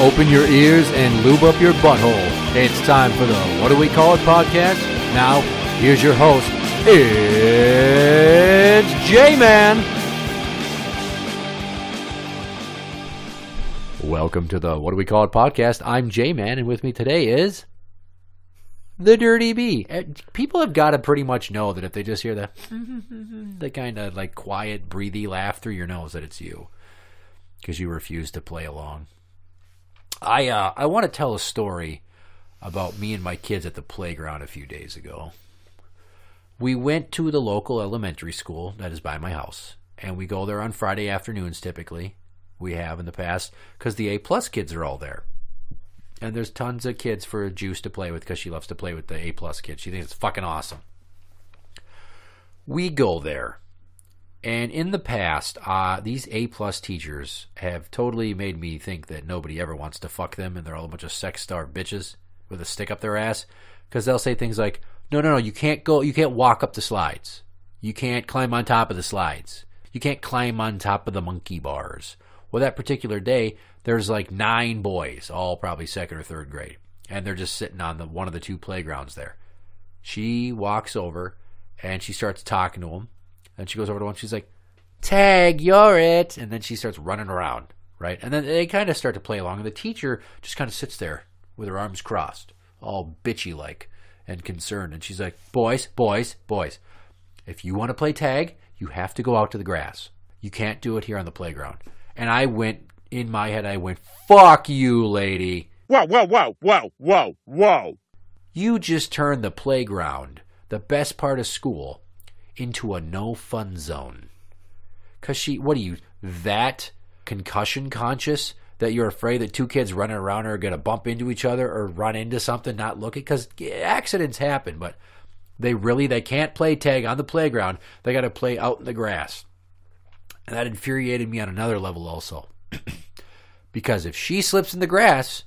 Open your ears and lube up your butthole. It's time for the What Do We Call It podcast. Now, here's your host. It's Jmann. Welcome to the What Do We Call It podcast. I'm Jmann, and with me today is the Dirty Bee. People have got to pretty much know that if they just hear the kind of like quiet, breathy laugh through your nose, that it's you, because you refuse to play along. I want to tell a story about me and my kids at the playground a few days ago. We went to the local elementary school that is by my house, and we go there on Friday afternoons typically. We have in the past because the A-plus kids are all there. And there's tons of kids for Juice to play with because she loves to play with the A-plus kids. She thinks it's fucking awesome. We go there. And in the past, these A-plus teachers have totally made me think that nobody ever wants to fuck them and they're all a bunch of sex-starved bitches with a stick up their ass. Because they'll say things like, no, you can't walk up the slides. You can't climb on top of the slides. You can't climb on top of the monkey bars. Well, that particular day, there's like 9 boys, all probably 2nd or 3rd grade. And they're just sitting on one of the 2 playgrounds there. She walks over and she starts talking to them. And she goes over to one. She's like, "Tag, you're it." And then she starts running around, right? And then they kind of start to play along. And the teacher just kind of sits there with her arms crossed, all bitchy-like and concerned. And she's like, boys. If you want to play tag, you have to go out to the grass. You can't do it here on the playground. And in my head, I went, fuck you, lady. Whoa. You just turned the playground, the best part of school, into a no-fun zone. Because what are you, that concussion conscious that you're afraid that 2 kids running around are going to bump into each other or run into something not looking? Because accidents happen, but they can't play tag on the playground. They got to play out in the grass. And that infuriated me on another level also. Because if she slips in the grass,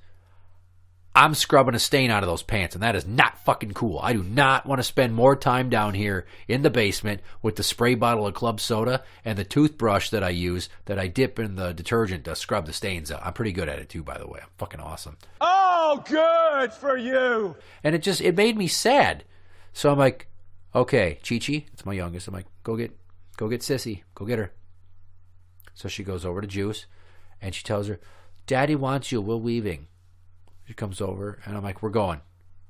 I'm scrubbing a stain out of those pants, and that is not fucking cool. I do not want to spend more time down here in the basement with the spray bottle of club soda and the toothbrush that I use that I dip in the detergent to scrub the stains out. I'm pretty good at it too, by the way. I'm fucking awesome. Oh, good for you. And it made me sad. So I'm like, okay, Chi-Chi, it's my youngest. I'm like, go get Sissy. Go get her. So she goes over to Juice, and she tells her, "Daddy wants you. We're leaving." She comes over, and I'm like, "We're going."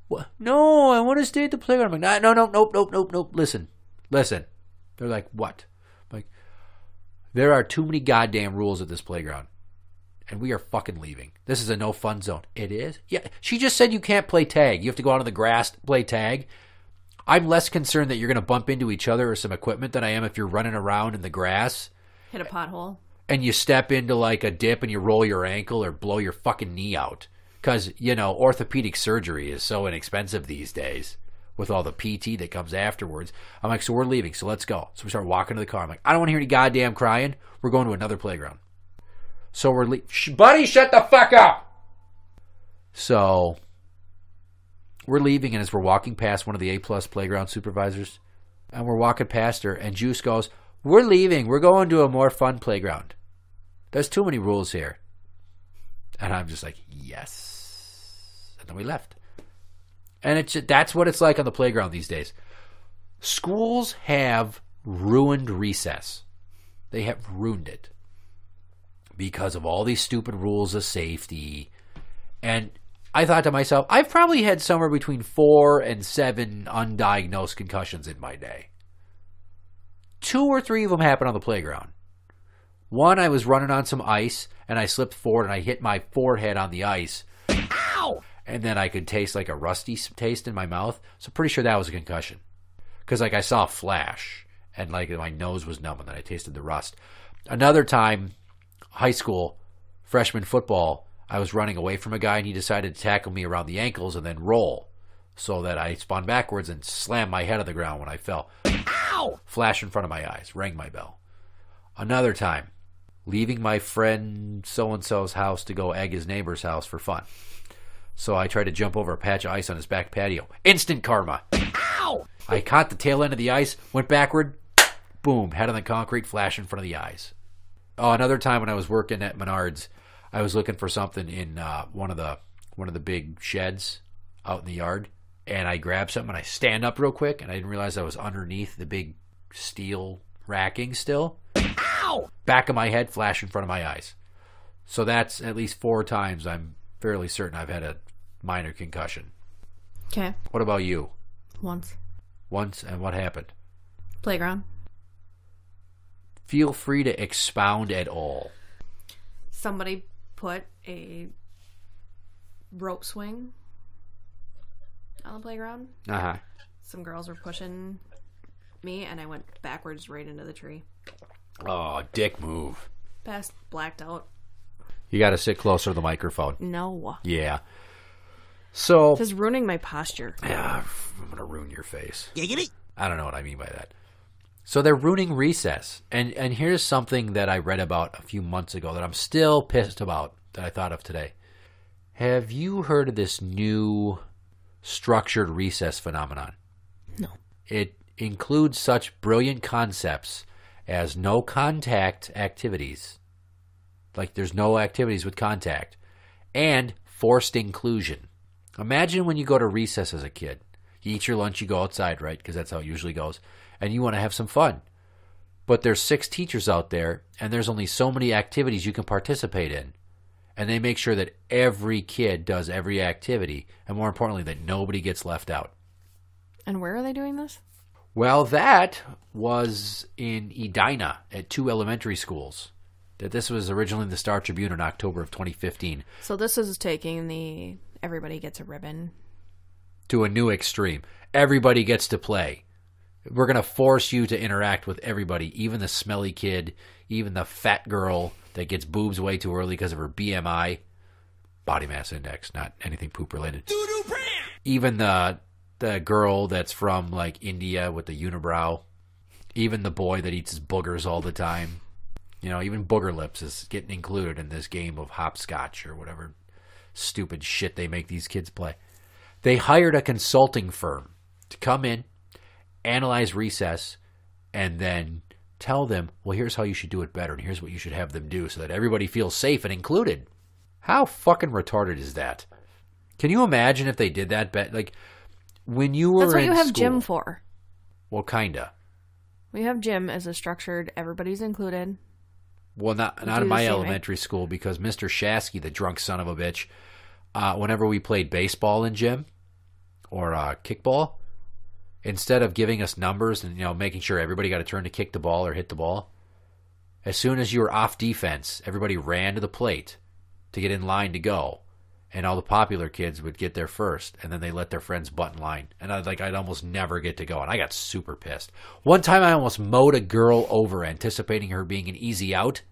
"What? No, I want to stay at the playground." I'm like, nope. Listen. They're like, "What?" I'm like, "There are too many goddamn rules at this playground, and we are fucking leaving. This is a no-fun zone." "It is?" "Yeah, she just said you can't play tag. You have to go out on the grass to play tag." I'm less concerned that you're going to bump into each other or some equipment than I am if you're running around in the grass. Hit a pothole. And you step into like a dip and you roll your ankle or blow your fucking knee out. Because, orthopedic surgery is so inexpensive these days with all the PT that comes afterwards. I'm like, so we're leaving, so let's go. So we start walking to the car. I'm like, I don't want to hear any goddamn crying. We're going to another playground. So we're buddy, shut the fuck up! So we're leaving, and as we're walking past one of the A-plus playground supervisors, and we're walking past her, and Juice goes, "We're leaving. We're going to a more fun playground. There's too many rules here." And I'm just like, yes. And then we left. And that's what it's like on the playground these days. Schools have ruined recess. They have ruined it. Because of all these stupid rules of safety. And I thought to myself, I've probably had somewhere between 4 and 7 undiagnosed concussions in my day. 2 or 3 of them happened on the playground. One, I was running on some ice, and I slipped forward, and I hit my forehead on the ice. Ow! And then I could taste like a rusty taste in my mouth. So pretty sure that was a concussion. Because I saw a flash, and my nose was numb, and then I tasted the rust. Another time, high school, freshman football, I was running away from a guy, and he decided to tackle me around the ankles and then roll. So that I spun backwards and slammed my head on the ground when I fell. Ow! Flash in front of my eyes. Rang my bell. Another time, leaving my friend so-and-so's house to go egg his neighbor's house for fun. So I tried to jump over a patch of ice on his back patio. Instant karma. Ow! I caught the tail end of the ice, went backward, boom, head on the concrete, flash in front of the eyes. Oh, another time when I was working at Menards, I was looking for something in one of the big sheds out in the yard, and I grabbed something and I stand up real quick, and I didn't realize I was underneath the big steel racking still. Ow! Back of my head, flash in front of my eyes. So that's at least 4 times I'm fairly certain I've had a minor concussion. Okay. What about you? Once. Once, and what happened? Playground. Feel free to expound at all. Somebody put a rope swing on the playground. Uh-huh. Some girls were pushing me, and I went backwards right into the tree. Oh, dick move. Passed, blacked out. You got to sit closer to the microphone. No. Yeah. So... This is ruining my posture. Yeah, I'm going to ruin your face. Giggity. I don't know what I mean by that. So they're ruining recess. And here's something that I read about a few months ago that I'm still pissed about that I thought of today. Have you heard of this new structured recess phenomenon? No. It includes such brilliant concepts as no contact activities. Like there's no activities with contact. And forced inclusion. Imagine when you go to recess as a kid. You eat your lunch, you go outside, right? Because that's how it usually goes. And you want to have some fun. But there's 6 teachers out there, and there's only so many activities you can participate in. And they make sure that every kid does every activity, and more importantly, that nobody gets left out. And where are they doing this? Well, that was in Edina at 2 elementary schools. That this was originally in the Star Tribune in October of 2015. So this is taking the everybody gets a ribbon to a new extreme. Everybody gets to play. We're going to force you to interact with everybody, even the smelly kid, even the fat girl that gets boobs way too early because of her BMI, body mass index, not anything poop related. Even the girl that's from like India with the unibrow, even the boy that eats his boogers all the time. You know, even booger lips is getting included in this game of hopscotch or whatever stupid shit they make these kids play. They hired a consulting firm to come in, analyze recess, and then tell them, well, here's how you should do it better, and here's what you should have them do so that everybody feels safe and included. How fucking retarded is that? Can you imagine if they did that? Like, when you were in school... That's what you have gym for. Well, kinda. We have gym as a structured, everybody's included. Well, not in my elementary school, because Mr. Shasky, the drunk son of a bitch, whenever we played baseball in gym or kickball, instead of giving us numbers and making sure everybody got a turn to kick the ball or hit the ball, as soon as you were off defense, everybody ran to the plate to get in line to go, and all the popular kids would get there first, and then they let their friends butt in line, and I'd almost never get to go, and I got super pissed. One time I almost mowed a girl over, anticipating her being an easy out.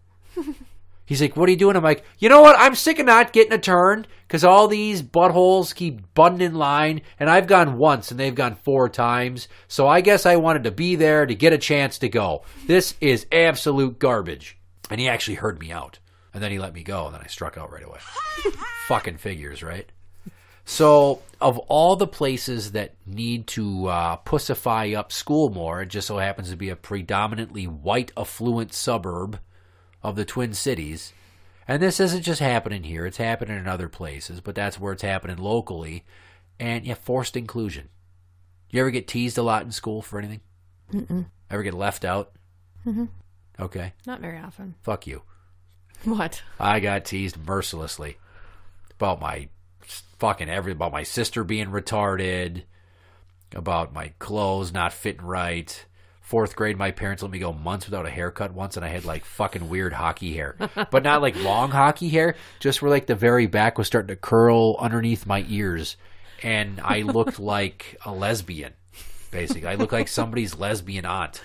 He's like, what are you doing? I'm like, you know what? I'm sick of not getting a turn because all these buttholes keep butting in line, and I've gone once and they've gone 4 times, so I guess I wanted to be there to get a chance to go. This is absolute garbage. And he actually heard me out, and then he let me go, and then I struck out right away. Fucking figures, right? So, of all the places that need to pussify up school more, it just so happens to be a predominantly white affluent suburb of the Twin Cities. And this isn't just happening here, it's happening in other places, but that's where it's happening locally. And forced inclusion. You ever get teased a lot in school for anything? Mm-mm. Ever get left out? Mm-hmm. Okay. Not very often. Fuck you. What? I got teased mercilessly about my about my sister being retarded, about my clothes not fitting right. 4th grade, my parents let me go months without a haircut once, and I had like fucking weird hockey hair. But not like long hockey hair, just where like the very back was starting to curl underneath my ears. And I looked like a lesbian, basically. I looked like somebody's lesbian aunt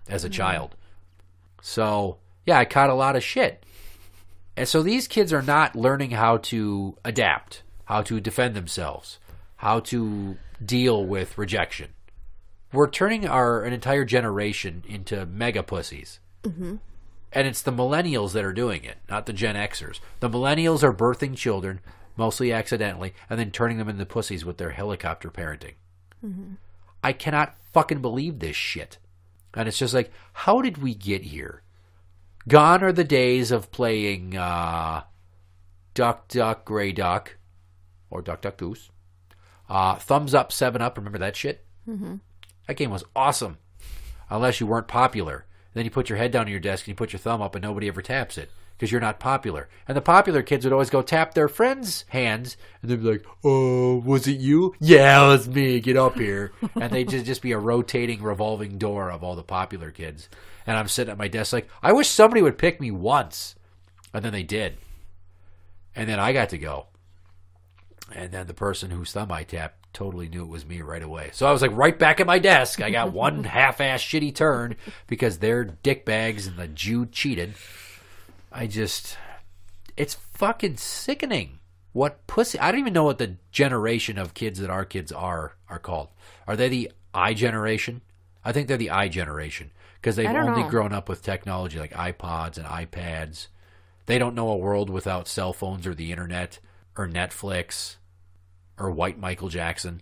as a child. So, yeah, I caught a lot of shit. And so these kids are not learning how to adapt, how to defend themselves, how to deal with rejection. We're turning an entire generation into mega pussies. Mm-hmm. And it's the millennials that are doing it, not the Gen Xers. The millennials are birthing children, mostly accidentally, and then turning them into pussies with their helicopter parenting. Mm-hmm. I cannot fucking believe this shit. And it's just like, how did we get here? Gone are the days of playing Duck, Duck, Gray Duck, or Duck, Duck, Goose. Thumbs Up, 7-Up. Remember that shit? Mm-hmm. That game was awesome. Unless you weren't popular. Then you put your head down on your desk and you put your thumb up and nobody ever taps it. Because you're not popular. And the popular kids would always go tap their friends' hands. And they'd be like, oh, was it you? Yeah, it was me. Get up here. And they'd just be a rotating, revolving door of all the popular kids. And I'm sitting at my desk like, I wish somebody would pick me once. And then they did. And then I got to go. And then the person whose thumb I tapped totally knew it was me right away. So I was like right back at my desk. I got one half-ass shitty turn because they're dickbags and the Jew cheated. It's fucking sickening. What pussy? I don't even know what the generation of kids that our kids are called. Are they the I generation? I think they're the I generation because they've only grown up with technology like iPods and iPads. They don't know a world without cell phones or the internet or Netflix or white Michael Jackson.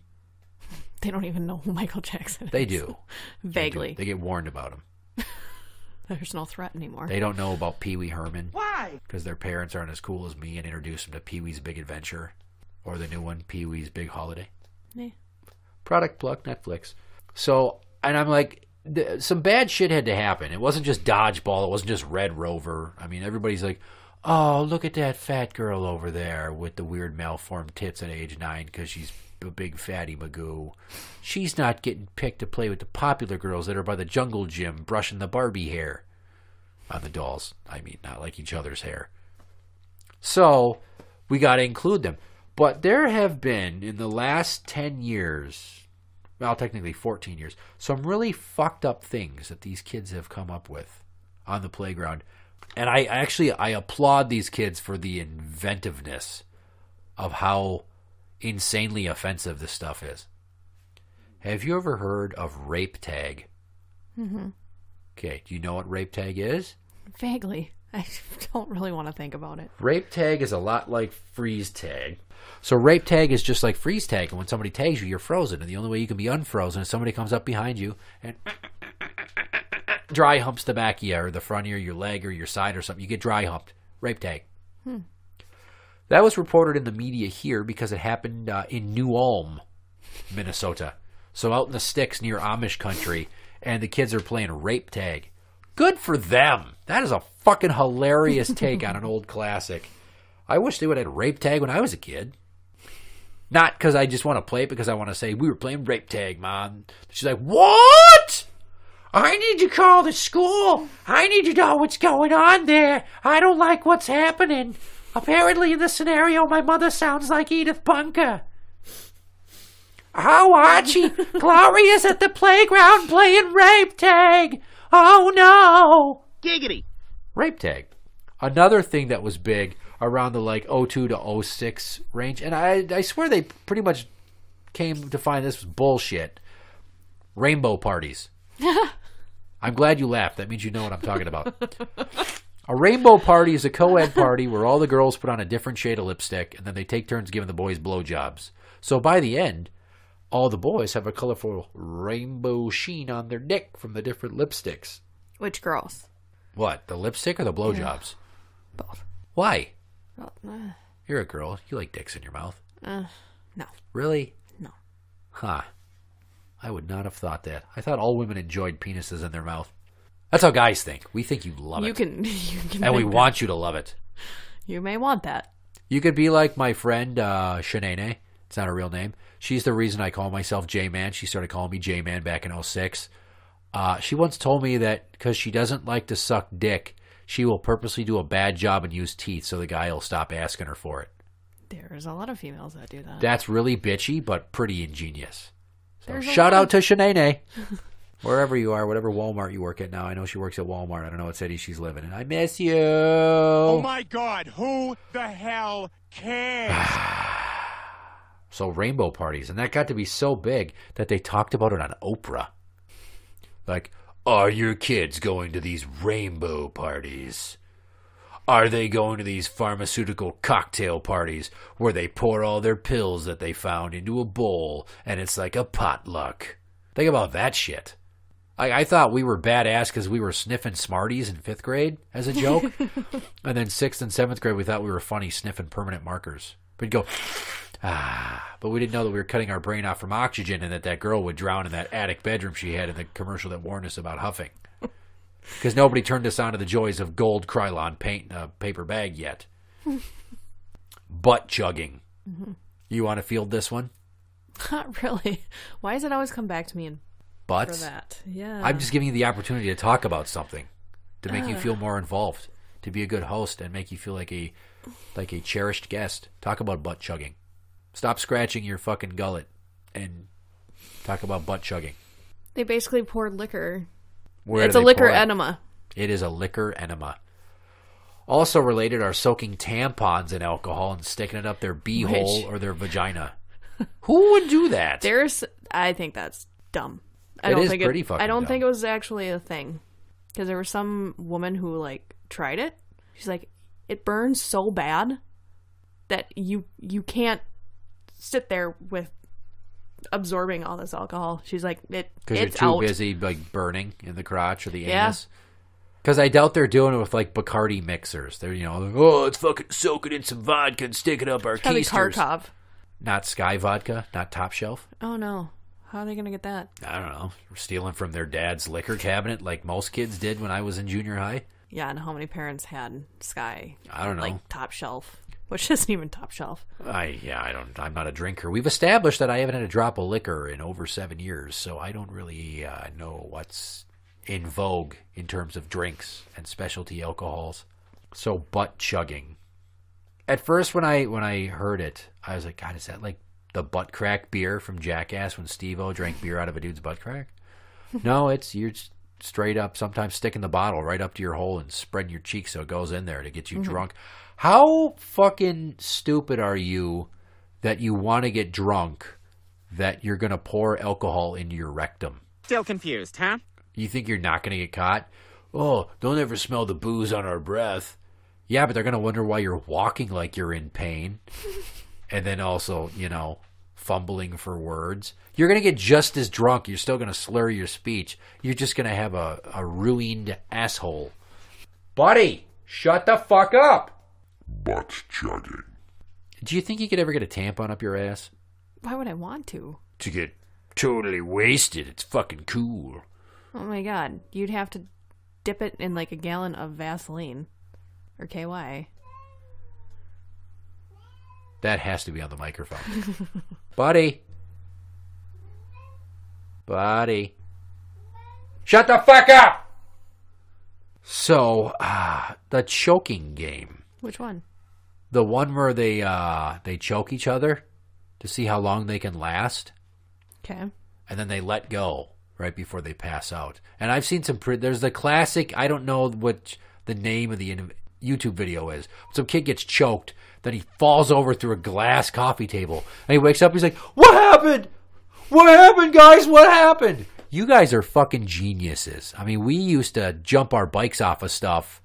They don't even know who Michael Jackson is. They do. Vaguely. They get warned about him. There's no threat anymore. They don't know about Pee Wee Herman. Why? Because their parents aren't as cool as me and introduce them to Pee Wee's Big Adventure. Or the new one, Pee Wee's Big Holiday. Yeah. Product plug, Netflix. So, and I'm like, some bad shit had to happen. It wasn't just Dodgeball. It wasn't just Red Rover. I mean, everybody's like, oh, look at that fat girl over there with the weird malformed tits at age 9 because she's a big fatty magoo. She's not getting picked to play with the popular girls that are by the jungle gym brushing the Barbie hair on the dolls. I mean, not like each other's hair. So we got to include them. But there have been, in the last 10 years, well, technically 14 years, some really fucked up things that these kids have come up with on the playground. And I applaud these kids for the inventiveness of how insanely offensive this stuff is. Have you ever heard of rape tag? Mm-hmm. Okay, do you know what rape tag is? Vaguely. I don't really want to think about it. Rape tag is a lot like freeze tag. So rape tag is just like freeze tag, and when somebody tags you, you're frozen, and the only way you can be unfrozen is somebody comes up behind you and dry humps the back of you, or the front of you, your leg, or your side, or something. You get dry humped. Rape tag. That was reported in the media here because it happened in New Ulm, Minnesota. So out in the sticks near Amish country, and the kids are playing rape tag. Good for them. That is a fucking hilarious take on an old classic. I wish they would have had rape tag when I was a kid. Not because I just want to play it, because I want to say, we were playing rape tag, Mom. She's like, what? I need to call the school. I need to know what's going on there. I don't like what's happening. Apparently in this scenario, my mother sounds like Edith Bunker. Oh, Archie, Gloria's at the playground playing rape tag. Oh, no. Giggity. Rape tag. Another thing that was big around the like 02 to 06 range, and I swear they pretty much came to find this was bullshit. Rainbow parties. I'm glad you laughed. That means you know what I'm talking about. A rainbow party is a co-ed party where all the girls put on a different shade of lipstick, and then they take turns giving the boys blowjobs. So by the end, all the boys have a colorful rainbow sheen on their dick from the different lipsticks. Which girls? What, the lipstick or the blowjobs? Yeah. Both. Why? Well, You're a girl. You like dicks in your mouth. no. Really? No. Huh. I would not have thought that. I thought all women enjoyed penises in their mouth. That's how guys think. We think you love it. You can and we want you to love it. You may want that. You could be like my friend, Shanae. It's not her real name. She's the reason I call myself Jmann. She started calling me Jmann back in 06. She once told me that because she doesn't like to suck dick, she will purposely do a bad job and use teeth so the guy will stop asking her for it. There's a lot of females that do that. That's really bitchy, but pretty ingenious. So shout out to Shanae. Wherever you are, whatever Walmart you work at now. I know she works at Walmart. I don't know what city she's living in. I miss you. Oh my God, who the hell cares? So rainbow parties. And that got to be so big that they talked about it on Oprah. Like, are your kids going to these rainbow parties? Are they going to these pharmaceutical cocktail parties where they pour all their pills that they found into a bowl and it's like a potluck? Think about that shit. I thought we were badass because we were sniffing Smarties in 5th grade as a joke. And then 6th and 7th grade, we thought we were funny sniffing permanent markers. We'd go, but we didn't know that we were cutting our brain off from oxygen and that girl would drown in that attic bedroom she had in the commercial that warned us about huffing. Because nobody turned us on to the joys of gold Krylon paint in a paper bag yet. Butt chugging. Mm-hmm. You want to field this one? Not really. Why does it always come back to me in butts? For that? Yeah. I'm just giving you the opportunity to talk about something, to make you feel more involved, to be a good host and make you feel like a cherished guest. Talk about butt chugging. Stop scratching your fucking gullet and talk about butt chugging. They basically poured liquor. It's a liquor enema. It is a liquor enema. Also related are soaking tampons in alcohol and sticking it up their beehole or their vagina. Who would do that? I think that's dumb. I don't think it was actually a thing. Because there was some woman who, like, tried it. She's like, it burns so bad that you can't sit there with absorbing all this alcohol. She's like, it's because you're too busy, like, burning in the crotch or the anus. Because I doubt they're doing it with, like, Bacardi mixers. They're, let's fucking soak it in some vodka and stick it up our keisters. Probably Kharkov. Not Sky Vodka? Not Top Shelf? Oh, no. How are they going to get that? I don't know. Stealing from their dad's liquor cabinet like most kids did when I was in junior high? Yeah, and how many parents had Sky? I don't know. Like, Top Shelf. Which isn't even Top Shelf. I'm not a drinker. We've established that I haven't had a drop of liquor in over 7 years, so I don't really know what's in vogue in terms of drinks and specialty alcohols. So butt chugging. At first, when I heard it, I was like, God, is that like the butt crack beer from Jackass when Steve-O drank beer out of a dude's butt crack? No, you're straight up sometimes sticking the bottle right up to your hole and spreading your cheeks so it goes in there to get you drunk. How fucking stupid are you that you want to get drunk that you're going to pour alcohol into your rectum? Still confused, huh? You think you're not going to get caught? Oh, don't ever smell the booze on our breath. Yeah, but they're going to wonder why you're walking like you're in pain. And then also, fumbling for words. You're going to get just as drunk. You're still going to slur your speech. You're just going to have a ruined asshole. Buddy, shut the fuck up. Butt chugging. Do you think you could ever get a tampon up your ass? Why would I want to? To get totally wasted. It's fucking cool. Oh my god. You'd have to dip it in like a gallon of Vaseline. Or KY. That has to be on the microphone. Buddy. Shut the fuck up! So, the choking game. Which one? The one where they choke each other to see how long they can last. Okay. And then they let go right before they pass out. And I've seen there's the classic, I don't know what the name of the YouTube video is. Some kid gets choked, then he falls over through a glass coffee table. And he wakes up, he's like, what happened? What happened, guys? What happened? You guys are fucking geniuses. I mean, we used to jump our bikes off of stuff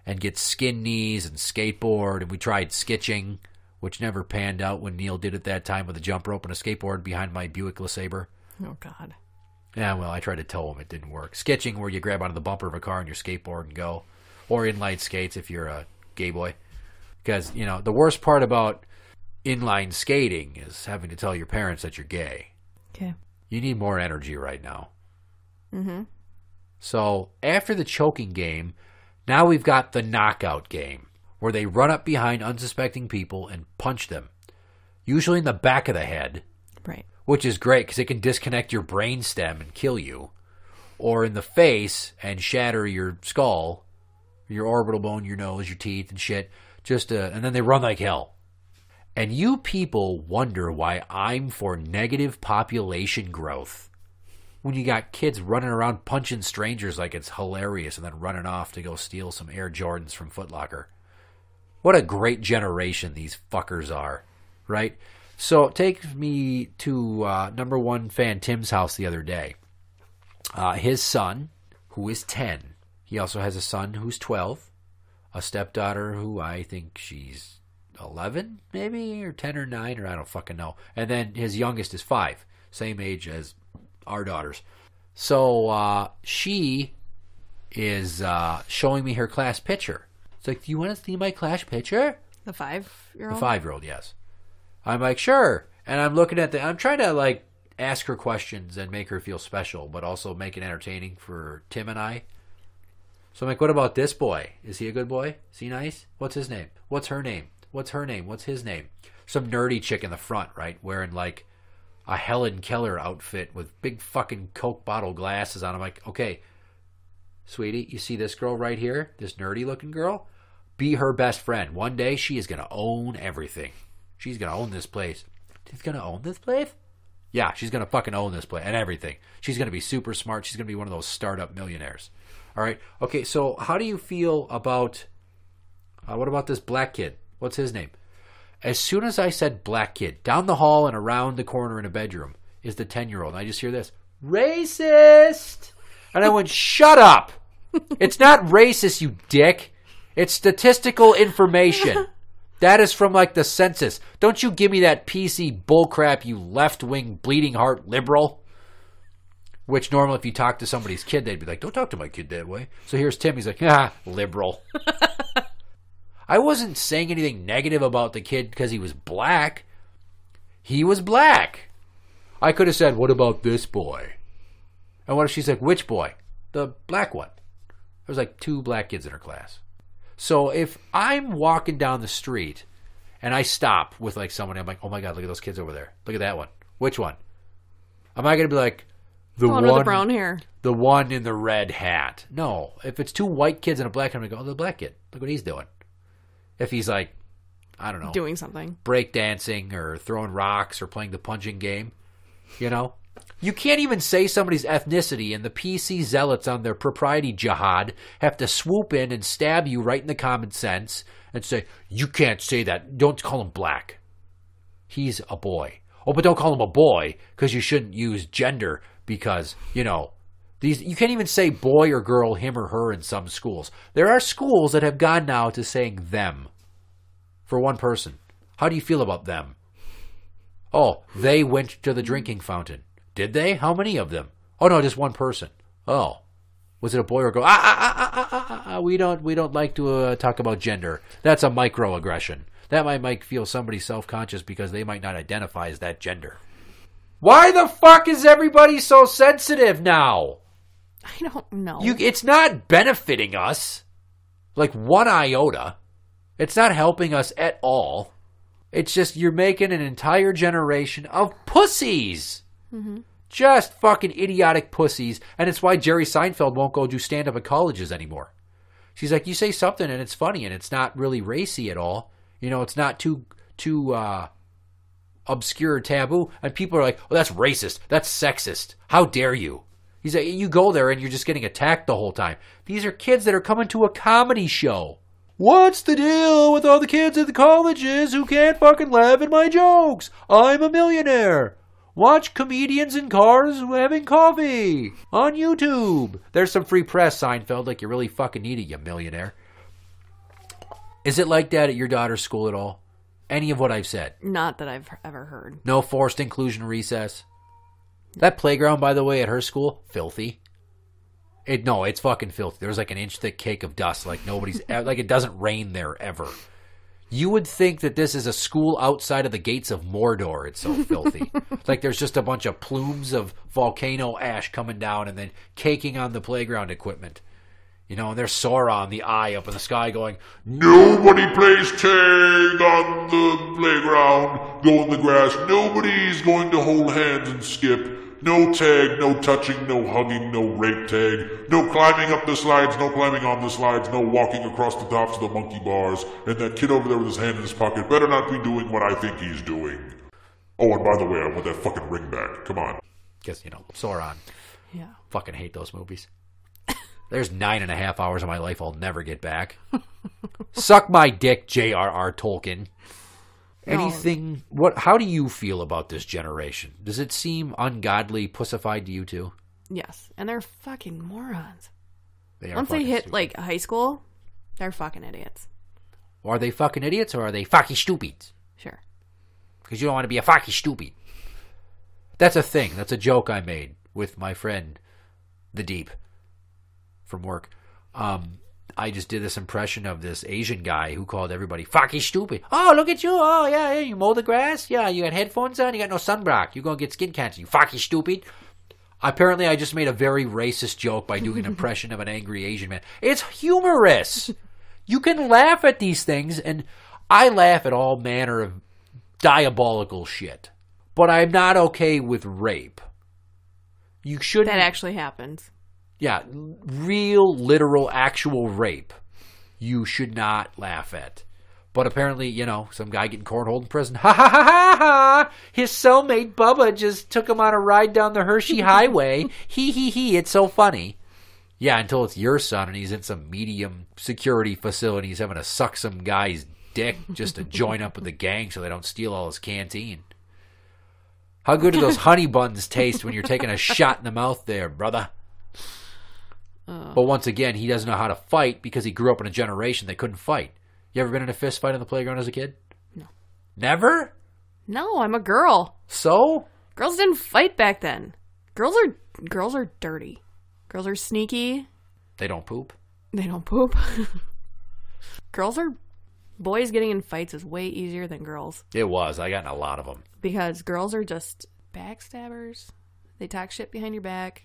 and get skin knees and skateboard, and we tried skitching, which never panned out when Neil did it that time with a jump rope and a skateboard behind my Buick LeSabre. Oh, God. Yeah, well, I tried to tow him. It didn't work. Skitching, where you grab onto the bumper of a car and your skateboard and go. Or inline skates if you're a gay boy. Because, the worst part about inline skating is having to tell your parents that you're gay. Okay. You need more energy right now. Mm-hmm. So, after the choking game, now we've got the knockout game, where they run up behind unsuspecting people and punch them. Usually in the back of the head. Right. Which is great, because it can disconnect your brainstem and kill you. Or in the face and shatter your skull, your orbital bone, your nose, your teeth and shit. And then they run like hell. And you people wonder why I'm for negative population growth. When you got kids running around punching strangers like it's hilarious and then running off to go steal some Air Jordans from Foot Locker. What a great generation these fuckers are, right? So take me to number one fan Tim's house the other day. His son, who is 10. He also has a son who's 12. A stepdaughter who I think she's 11, maybe, or 10 or 9, or I don't fucking know. And then his youngest is 5, same age as our daughters. So she is showing me her class picture. It's like, do you want to see my class picture? The 5-year-old? The 5-year-old, yes. I'm like, sure. And I'm looking at I'm trying to like ask her questions and make her feel special, but also make it entertaining for Tim and I. So I'm like, what about this boy? Is he a good boy? Is he nice? What's his name? What's her name? What's her name? What's his name? Some nerdy chick in the front, right? Wearing like a Helen Keller outfit with big fucking Coke bottle glasses on. I'm like, okay, sweetie, you see this girl right here? This nerdy looking girl? Be her best friend. One day she is going to own everything. She's going to own this place. She's going to own this place? Yeah, she's going to fucking own this place and everything. She's going to be super smart. She's going to be one of those startup millionaires. All right. Okay, so how do you feel about, what about this black kid? What's his name? As soon as I said black kid, down the hall and around the corner in a bedroom is the 10-year-old. And I just hear this, racist. And I went, shut up. It's not racist, you dick. It's statistical information. That is from like the census. Don't you give me that PC bullcrap, you left-wing bleeding heart liberal. Which normally if you talk to somebody's kid, they'd be like, don't talk to my kid that way. So here's Tim. He's like, liberal. I wasn't saying anything negative about the kid because he was black. He was black. I could have said, what about this boy? And what if she's like, which boy? The black one. There was like 2 black kids in her class. So if I'm walking down the street and I stop with like somebody, I'm like, oh my God, look at those kids over there. Look at that one. Which one? Am I going to be like, the one with the brown hair. The one in the red hat. No. If it's 2 white kids and a black kid, I'm going to go, oh, the black kid. Look what he's doing. If he's like, I don't know. Doing something. Breakdancing or throwing rocks or playing the punching game. You know? You can't even say somebody's ethnicity, and the PC zealots on their propriety jihad have to swoop in and stab you right in the common sense and say, you can't say that. Don't call him black. He's a boy. Oh, but don't call him a boy because you shouldn't use gender because, you know, you can't even say boy or girl, him or her in some schools. There are schools that have gone now to saying them for one person. How do you feel about them? Oh, they went to the drinking fountain. Did they? How many of them? Oh, no, just one person. Oh. Was it a boy or a girl? We don't like to talk about gender. That's a microaggression. That might make feel somebody self-conscious because they might not identify as that gender. Why the fuck is everybody so sensitive now? I don't know. It's not benefiting us. Like one iota. It's not helping us at all. It's just you're making an entire generation of pussies. Mm-hmm. Just fucking idiotic pussies. And it's why Jerry Seinfeld won't go do stand-up at colleges anymore. She's like, you say something and it's funny and it's not really racy at all. You know, it's not too obscure or taboo. And people are like, oh, that's racist. That's sexist. How dare you? He's like, you go there and you're just getting attacked the whole time. These are kids that are coming to a comedy show. What's the deal with all the kids at the colleges who can't fucking laugh at my jokes? I'm a millionaire. Watch comedians in cars having coffee on YouTube. There's some free press, Seinfeld, like you really fucking need it, you millionaire. Is it like that at your daughter's school at all? Any of what I've said? Not that I've ever heard. No forced inclusion recess? That playground, by the way, at her school, filthy. It's fucking filthy. There's like an inch thick cake of dust, like nobody's, like it doesn't rain there ever. You would think that this is a school outside of the gates of Mordor. It's so filthy. It's like there's just a bunch of plumes of volcano ash coming down and then caking on the playground equipment. You know, and there's Sauron, the eye up in the sky going, nobody plays tag on the playground, go in the grass. Nobody's going to hold hands and skip. No tag, no touching, no hugging, no rape tag. No climbing up the slides, no climbing on the slides, no walking across the tops of the monkey bars. And that kid over there with his hand in his pocket better not be doing what I think he's doing. Oh, and by the way, I want that fucking ring back. Come on. Guess, Sauron. Yeah. Fucking hate those movies. There's 9.5 hours of my life I'll never get back. Suck my dick, J.R.R. Tolkien. Anything? How do you feel about this generation? Does it seem ungodly, pussified to you too? Yes, and they're fucking morons. Once they hit stupid. like high school, they're fucking idiots. Are they fucking idiots or are they fucking stupids? Sure. Because you don't want to be a fucking stupid. That's a thing. That's a joke I made with my friend the Deep from work. I just did this impression of this Asian guy who called everybody fucking stupid. Oh, look at you. Oh, yeah, you mow the grass? Yeah, you got headphones on? You got no sunblock. You're going to get skin cancer. You fucking stupid. Apparently, I just made a very racist joke by doing an impression of an angry Asian man. It's humorous. You can laugh at these things, and I laugh at all manner of diabolical shit. But I'm not okay with rape. You shouldn't... That actually happens. Yeah, real, literal, actual rape. You should not laugh at. But apparently, you know, some guy getting cornholed in prison. Ha ha ha ha ha! His cellmate Bubba just took him on a ride down the Hershey Highway. He, it's so funny. Yeah, until it's your son and he's in some medium security facility. He's having to suck some guy's dick just to join up with the gang so they don't steal all his canteen. How good do those honey buns taste when you're taking a shot in the mouth there, brother? But once again, he doesn't know how to fight because he grew up in a generation that couldn't fight. You ever been in a fist fight on the playground as a kid? No. Never? No, I'm a girl. So? Girls didn't fight back then. Girls are dirty. Girls are sneaky. They don't poop? They don't poop. Boys getting in fights is way easier than girls. It was. I got in a lot of them. Because girls are just backstabbers. They talk shit behind your back.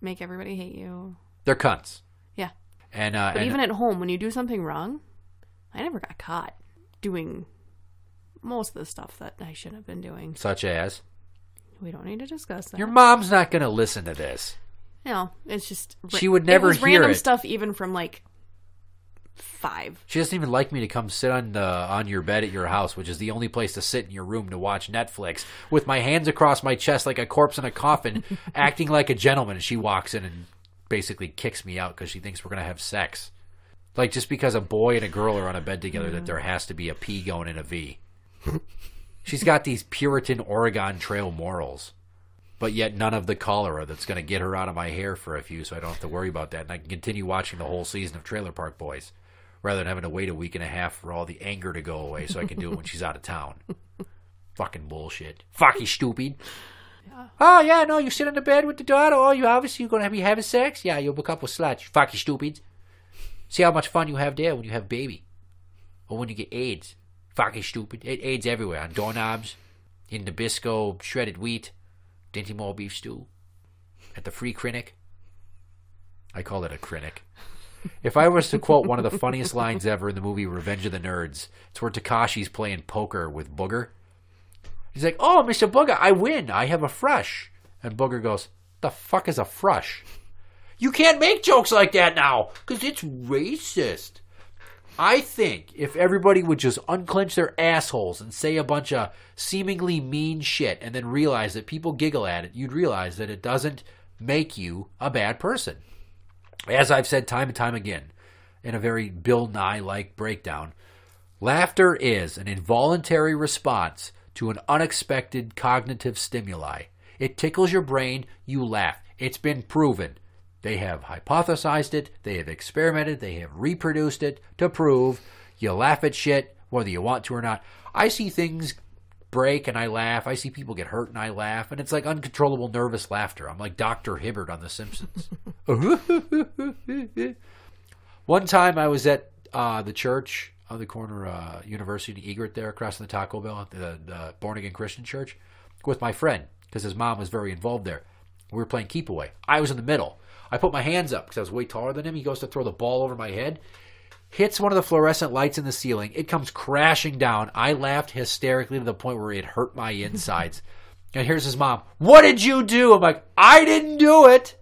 Make everybody hate you. They're cunts. Yeah. But even at home, when you do something wrong, I never got caught doing most of the stuff that I shouldn't have been doing. Such as? We don't need to discuss that. Your mom's not going to listen to this. No, it's just... She would never hear random it. Stuff even from, 5. She doesn't even like me to come sit on your bed at your house, which is the only place to sit in your room to watch Netflix, with my hands across my chest like a corpse in a coffin, acting like a gentleman. And she walks in and basically kicks me out because she thinks we're going to have sex. Like, just because a boy and a girl are on a bed together, that there has to be a P going in a V. She's got these Puritan Oregon Trail morals, but yet none of the cholera that's going to get her out of my hair for a few, so I don't have to worry about that. And I can continue watching the whole season of Trailer Park Boys, rather than having to wait a week and a half for all the anger to go away so I can do it when she's out of town. Fucking bullshit. Fucking stupid. Yeah. Oh, yeah, no, you sit in the bed with the daughter. Oh, you obviously going to be having sex? Yeah, you'll become a slut. You fucking stupid. See how much fun you have there when you have baby. Or when you get AIDS. Fucking stupid. AIDS everywhere. On doorknobs, in Nabisco, shredded wheat, Dinty Mall beef stew, at the free clinic. I call it a clinic. If I was to quote one of the funniest lines ever in the movie Revenge of the Nerds, it's where Takashi's playing poker with Booger. He's like, oh, Mr. Booger, I win. I have a frush. And Booger goes, the fuck is a frush? You can't make jokes like that now, because it's racist. I think if everybody would just unclench their assholes and say a bunch of seemingly mean shit and then realize that people giggle at it, you'd realize that it doesn't make you a bad person. As I've said time and time again, in a very Bill Nye-like breakdown, laughter is an involuntary response to an unexpected cognitive stimuli. It tickles your brain, you laugh. It's been proven. They have hypothesized it, they have experimented, they have reproduced it to prove you laugh at shit whether you want to or not. I see things break and I laugh. I see people get hurt and I laugh. And it's like uncontrollable nervous laughter. I'm like Dr. Hibbert on The Simpsons. One time I was at the church on the corner University and Egret there across from the Taco Bell, the born-again Christian church, with my friend because his mom was very involved there. We were playing keep away. I was in the middle. I put my hands up because I was way taller than him. He goes to throw the ball over my head. Hits one of the fluorescent lights in the ceiling. It comes crashing down. I laughed hysterically to the point where it hurt my insides. And here's his mom. What did you do? I'm like, I didn't do it.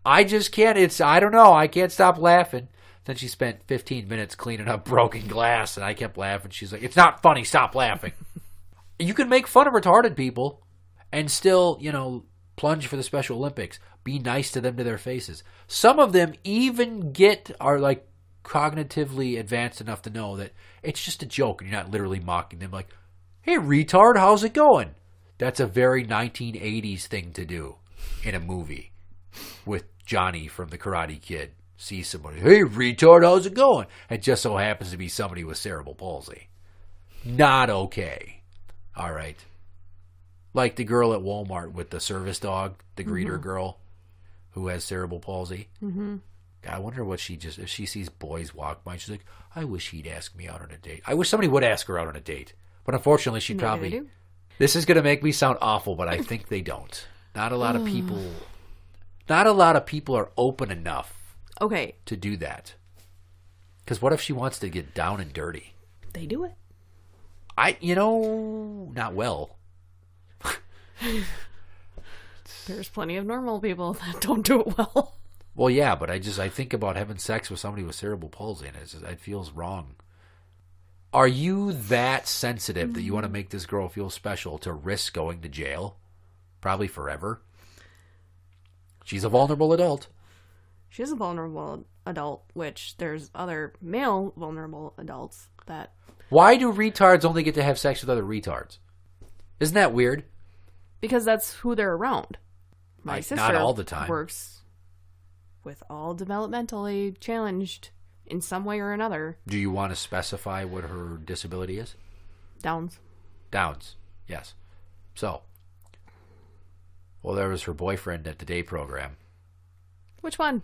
I just can't. I don't know. I can't stop laughing. Then she spent 15 minutes cleaning up broken glass, and I kept laughing. She's like, it's not funny. Stop laughing. You can make fun of retarded people and still, plunge for the Special Olympics. Be nice to them to their faces. Some of them even are like cognitively advanced enough to know that it's just a joke and you're not literally mocking them like, hey, retard, how's it going? That's a very 1980s thing to do in a movie with Johnny from The Karate Kid. See somebody, hey, retard, how's it going? It just so happens to be somebody with cerebral palsy. Not okay. All right. Like the girl at Walmart with the service dog, the greeter girl. who has cerebral palsy. Mm-hmm. I wonder what if she sees boys walk by, she's like, I wish he'd ask me out on a date. I wish somebody would ask her out on a date. But unfortunately, she'd probably... do. This is going to make me sound awful, but I think they don't. Not a lot of people are open enough to do that. Because what if she wants to get down and dirty? They do it. Not well. There's plenty of normal people that don't do it well. Well, yeah, but I think about having sex with somebody with cerebral palsy, and it feels wrong. Are you that sensitive that you want to make this girl feel special to risk going to jail? Probably forever. She's a vulnerable adult. She's a vulnerable adult, which there's other male vulnerable adults that... Why do retards only get to have sex with other retards? Isn't that weird? Because that's who they're around. My sister not all the time. Works with all developmentally challenged in some way or another. Do you want to specify what her disability is? Downs, yes. So, well, there was her boyfriend at the day program. Which one?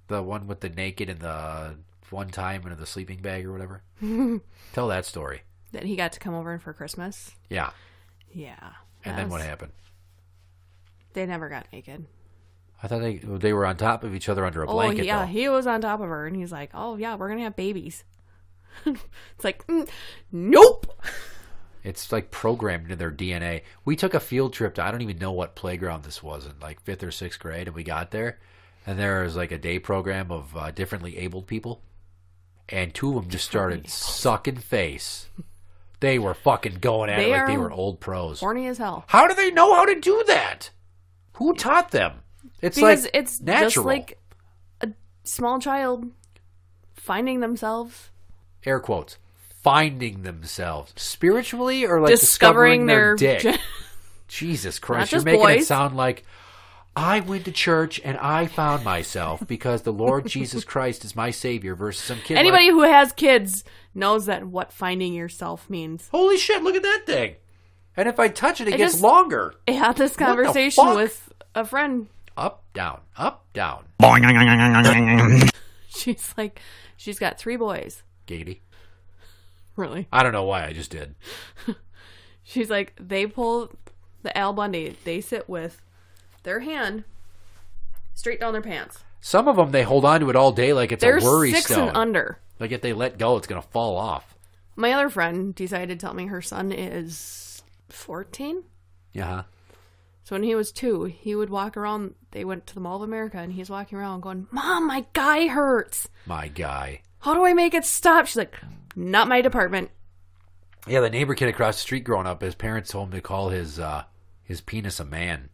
The one with the naked and the one time in the sleeping bag or whatever. Tell that story. That he got to come over for Christmas? Yeah. Yeah. And then what happened? They never got naked. I thought they were on top of each other under a blanket. Oh, yeah. Though. He was on top of her, and he's like, oh, yeah, we're going to have babies. It's like, nope. It's like programmed into their DNA. We took a field trip to, I don't even know what playground this was, in like 5th or 6th grade, and we got there, and there was like a day program of differently abled people, and 2 of them just started sucking face. They were fucking going at it like they were old pros. Horny as hell. How do they know how to do that? Who taught them? Because like it's natural. just like a small child finding themselves. Air quotes. Finding themselves. Spiritually or like discovering their dick? Jesus Christ. You're making it sound like, I went to church and I found myself because the Lord Jesus Christ is my Savior versus some kid. Anybody who has kids knows that what finding yourself means. Holy shit, look at that thing. And if I touch it, it gets longer. I had this conversation with a friend. Up, down, up, down. She's like, she's got 3 boys. Giggity. Really? I don't know why, I just did. She's like, they pull the Al Bundy, they sit with their hand straight down their pants. Some of them, they hold on to it all day like it's a worry stone. 6 and under. Like if they let go, it's going to fall off. My other friend decided to tell me her son is 14. Yeah. So when he was 2, he would walk around. They went to the Mall of America, and he's walking around going, Mom, my guy hurts. My guy. How do I make it stop? She's like, not my department. Yeah, the neighbor kid across the street growing up, his parents told him to call his penis a man.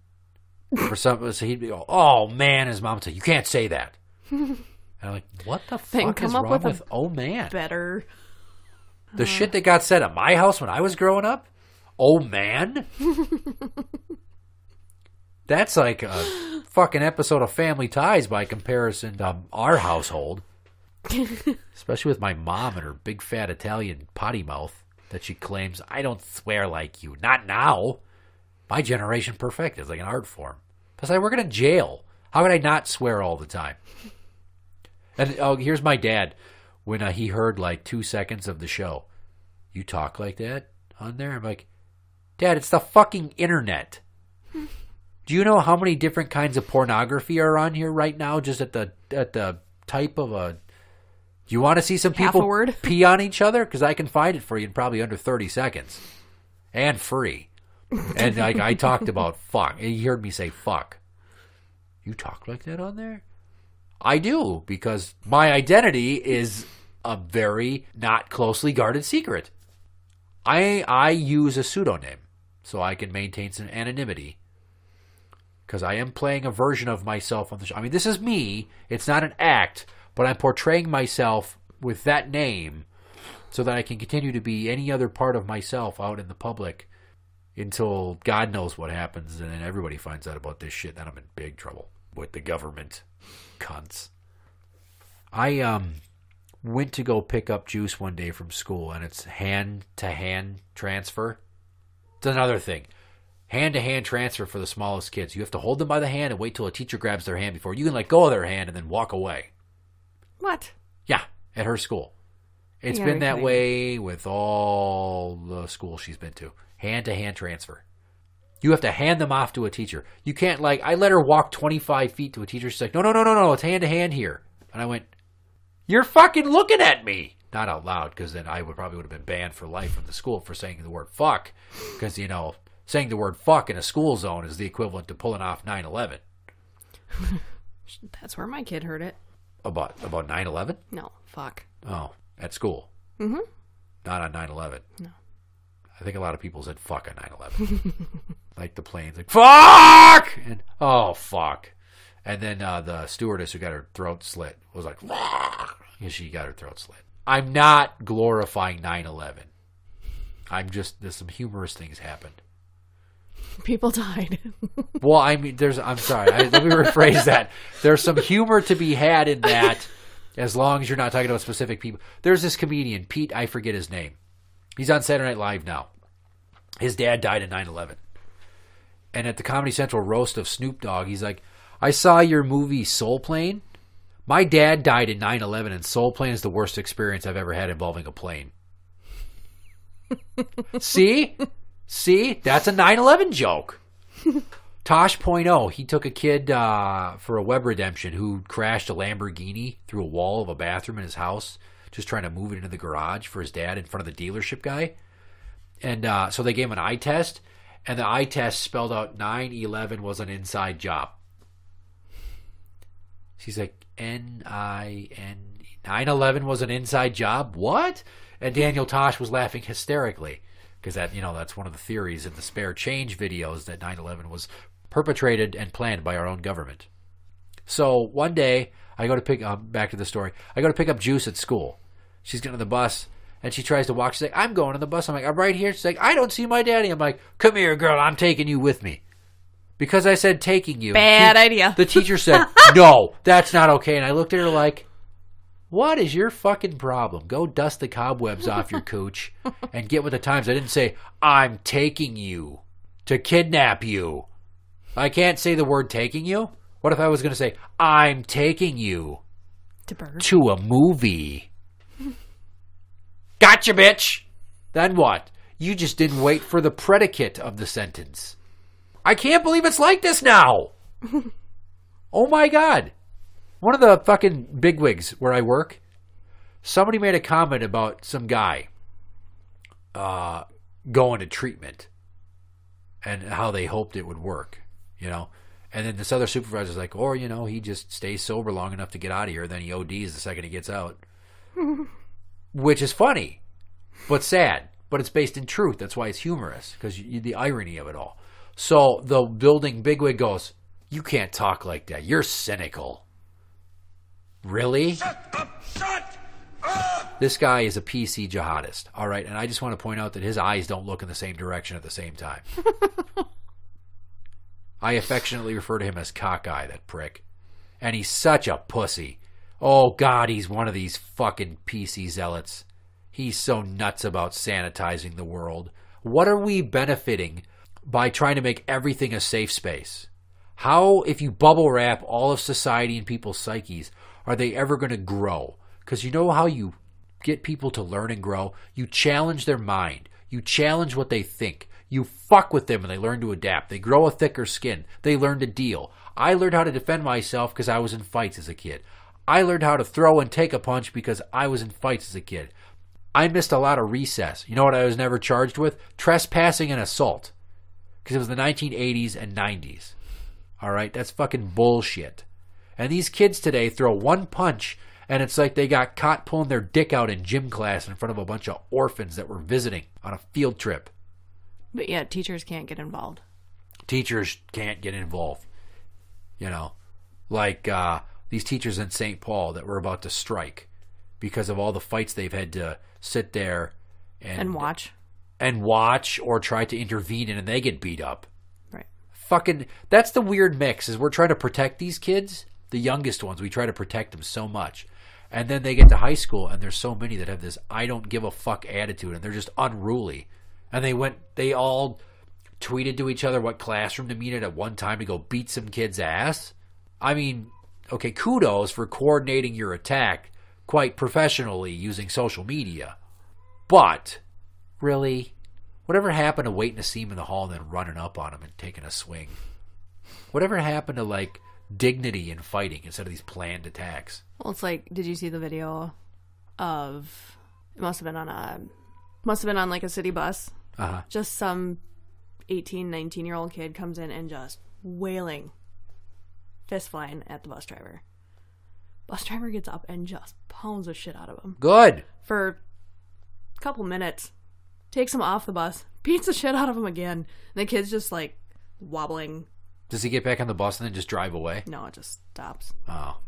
For some, so he'd be, oh man, his mom would say, you can't say that. And I'm like, what the fuck is wrong with oh man? Better. The shit that got said at my house when I was growing up? Oh man? That's like a fucking episode of Family Ties by comparison to our household. Especially with my mom and her big fat Italian potty mouth that she claims, I don't swear like you. Not now. My generation perfect. It's like an art form. Plus, I work in a jail. How could I not swear all the time? And here's my dad. When he heard like 2 seconds of the show. You talk like that on there? I'm like, Dad, it's the fucking internet. Do you know how many different kinds of pornography are on here right now? Just at the type of a... Do you want to see some people pee on each other? Because I can find it for you in probably under 30 seconds. And free. And I talked about fuck. You heard me say fuck. You talk like that on there? I do, because my identity is a very not closely guarded secret. I use a pseudonym so I can maintain some anonymity. Because I am playing a version of myself on the show. I mean, this is me. It's not an act, but I'm portraying myself with that name so that I can continue to be any other part of myself out in the public until God knows what happens and then everybody finds out about this shit. Then I'm in big trouble with the government. Cunts. I went to go pick up juice one day from school, and it's hand-to-hand transfer. It's another thing. Hand-to-hand transfer for the smallest kids. You have to hold them by the hand and wait till a teacher grabs their hand before you can let go of their hand and then walk away. What? Yeah, at her school. It's Yeah, been that kidding. way with all the schools she's been to. Hand-to-hand transfer. You have to hand them off to a teacher. You can't, like, I let her walk 25 feet to a teacher. She's like, no, it's hand-to-hand here. And I went, you're fucking looking at me. Not out loud, because then I probably would have been banned for life from the school for saying the word fuck. Because, you know, saying the word fuck in a school zone is the equivalent to pulling off 9/11. That's where my kid heard it. About 9/11? No, fuck. Oh, at school. Mm-hmm. Not on 9/11. No. I think a lot of people said fuck on 9/11. Like the planes, like, fuck! And, oh, fuck. And then the stewardess who got her throat slit was like, and she got her throat slit. I'm not glorifying 9/11. I'm just, there's some humorous things happened. People died. Well, I mean, I'm sorry. Let me rephrase that. There's some humor to be had in that, as long as you're not talking about specific people. There's this comedian, Pete, I forget his name. He's on Saturday Night Live now. His dad died in 9/11. And at the Comedy Central roast of Snoop Dogg, he's like, I saw your movie Soul Plane. My dad died in 9/11, and Soul Plane is the worst experience I've ever had involving a plane. See? That's a 9/11 joke. Tosh.0, he took a kid for a web redemption who crashed a Lamborghini through a wall of a bathroom in his house, just trying to move it into the garage for his dad in front of the dealership guy. And so they gave him an eye test, and the eye test spelled out 9/11 was an inside job. She's like, N-I-N, 9/11 was an inside job? What? And Daniel Tosh was laughing hysterically. Because that, you know, that's one of the theories in the Spare Change videos, that 9/11 was perpetrated and planned by our own government. So one day, I go to pick up, back to the story, I go to pick up Juice at school. She's getting on the bus, and she tries to walk. She's like, I'm going on the bus. I'm like, I'm right here. She's like, I don't see my daddy. I'm like, come here, girl, I'm taking you with me. Because I said taking you. Bad idea. The teacher said, no, that's not okay. And I looked at her like, what is your fucking problem? Go dust the cobwebs off your cooch and get with the times. I didn't say, I'm taking you to kidnap you. I can't say the word taking you. What if I was going to say, I'm taking you to a movie? Gotcha, bitch. Then what? You just didn't wait for the predicate of the sentence. I can't believe it's like this now. Oh my God. One of the fucking bigwigs where I work, somebody made a comment about some guy going to treatment and how they hoped it would work, you know. And then this other supervisor's like, or, you know, he just stays sober long enough to get out of here, then he ODs the second he gets out. Which is funny, but sad. But it's based in truth. That's why it's humorous, because the irony of it all. So the building bigwig goes, you can't talk like that. You're cynical. Really? Shut up! This guy is a PC jihadist, all right? And I just want to point out that his eyes don't look in the same direction at the same time. I affectionately refer to him as Cockeye, that prick. And he's such a pussy. Oh, God, he's one of these fucking PC zealots. He's so nuts about sanitizing the world. What are we benefiting by trying to make everything a safe space? How, if you bubble wrap all of society and people's psyches, are they ever going to grow? Because you know how you get people to learn and grow? You challenge their mind. You challenge what they think. You fuck with them and they learn to adapt. They grow a thicker skin. They learn to deal. I learned how to defend myself because I was in fights as a kid. I learned how to throw and take a punch because I was in fights as a kid. I missed a lot of recess. You know what I was never charged with? Trespassing and assault. Because it was the 1980s and 90s. All right? That's fucking bullshit. And these kids today throw one punch and it's like they got caught pulling their dick out in gym class in front of a bunch of orphans that were visiting on a field trip. But yeah, teachers can't get involved. Teachers can't get involved. You know, like these teachers in St. Paul that were about to strike because of all the fights they've had to sit there and watch. And watch or try to intervene in and they get beat up. Right. Fucking, that's the weird mix, is we're trying to protect these kids, the youngest ones. We try to protect them so much. And then they get to high school and there's so many that have this I don't give a fuck attitude and they're just unruly. And they all tweeted to each other what classroom to meet at one time to go beat some kid's ass. I mean, okay, kudos for coordinating your attack quite professionally using social media. But, really, whatever happened to waiting to see him in the hall and then running up on him and taking a swing? Whatever happened to, like, dignity in fighting instead of these planned attacks? Well, it's like, did you see the video of, it must have been on like a city bus. Uh-huh. Just some 18, 19-year-old kid comes in and just wailing, fist flying at the bus driver. Bus driver gets up and just pounds the shit out of him. Good. For a couple minutes. Takes him off the bus. Beats the shit out of him again. And the kid's just like wobbling. Does he get back on the bus and then just drive away? No, it just stops. Oh.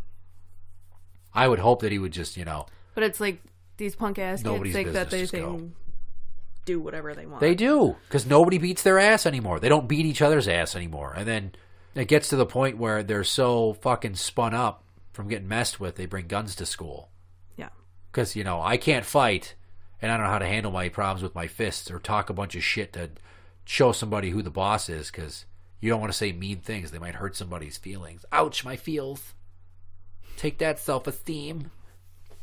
I would hope that he would just, you know. But it's like these punk ass kids think that they can do whatever they want. They do. Because nobody beats their ass anymore. They don't beat each other's ass anymore. And then it gets to the point where they're so fucking spun up from getting messed with, they bring guns to school. Yeah. Because, you know, I can't fight, and I don't know how to handle my problems with my fists or talk a bunch of shit to show somebody who the boss is, because you don't want to say mean things. They might hurt somebody's feelings. Ouch, my feels. Take that, self-esteem.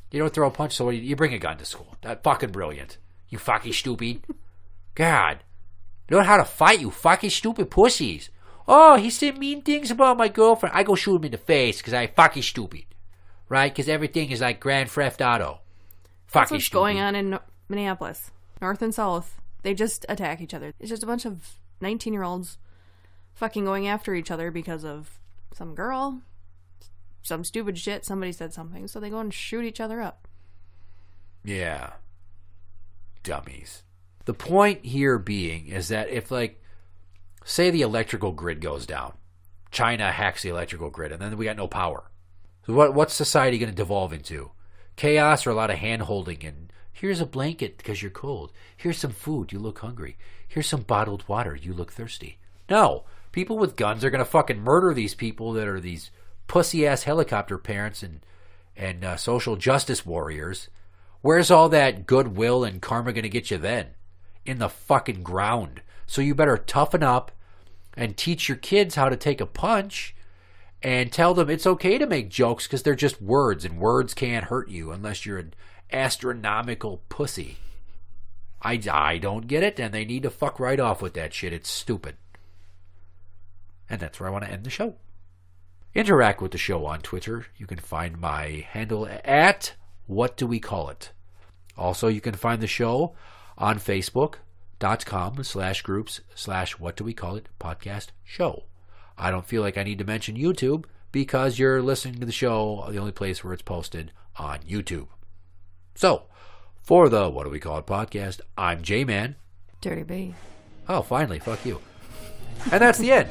You don't throw a punch, so you bring a gun to school. That's fucking brilliant. You fucking stupid. God. Learn how to fight, you fucking stupid pussies. Oh, he said mean things about my girlfriend. I go shoot him in the face because I fucking stupid. Right? Because everything is like Grand Theft Auto. That's what's going on in Minneapolis. North and South. They just attack each other. It's just a bunch of 19-year-olds fucking going after each other because of some girl, some stupid shit, somebody said something, so they go and shoot each other up. Yeah. Dummies. The point here being is that if, like, say the electrical grid goes down. China hacks the electrical grid, and then we got no power. So what's society going to devolve into? Chaos or a lot of hand-holding and here's a blanket because you're cold. Here's some food. You look hungry. Here's some bottled water. You look thirsty. No. People with guns are going to fucking murder these people that are these pussy-ass helicopter parents and social justice warriors. Where's all that goodwill and karma going to get you then? In the fucking ground. So you better toughen up and teach your kids how to take a punch and tell them it's okay to make jokes because they're just words, and words can't hurt you unless you're an astronomical pussy. I don't get it, and they need to fuck right off with that shit. It's stupid. And that's where I want to end the show. Interact with the show on Twitter. You can find my handle at What Do We Call It. Also, you can find the show on Facebook.com/groups/What Do We Call It podcast show. I don't feel like I need to mention YouTube because you're listening to the show, the only place where it's posted on YouTube. So, for the What Do We Call It podcast, I'm Jmann. Dirty B. Oh, finally, fuck you. And that's the end.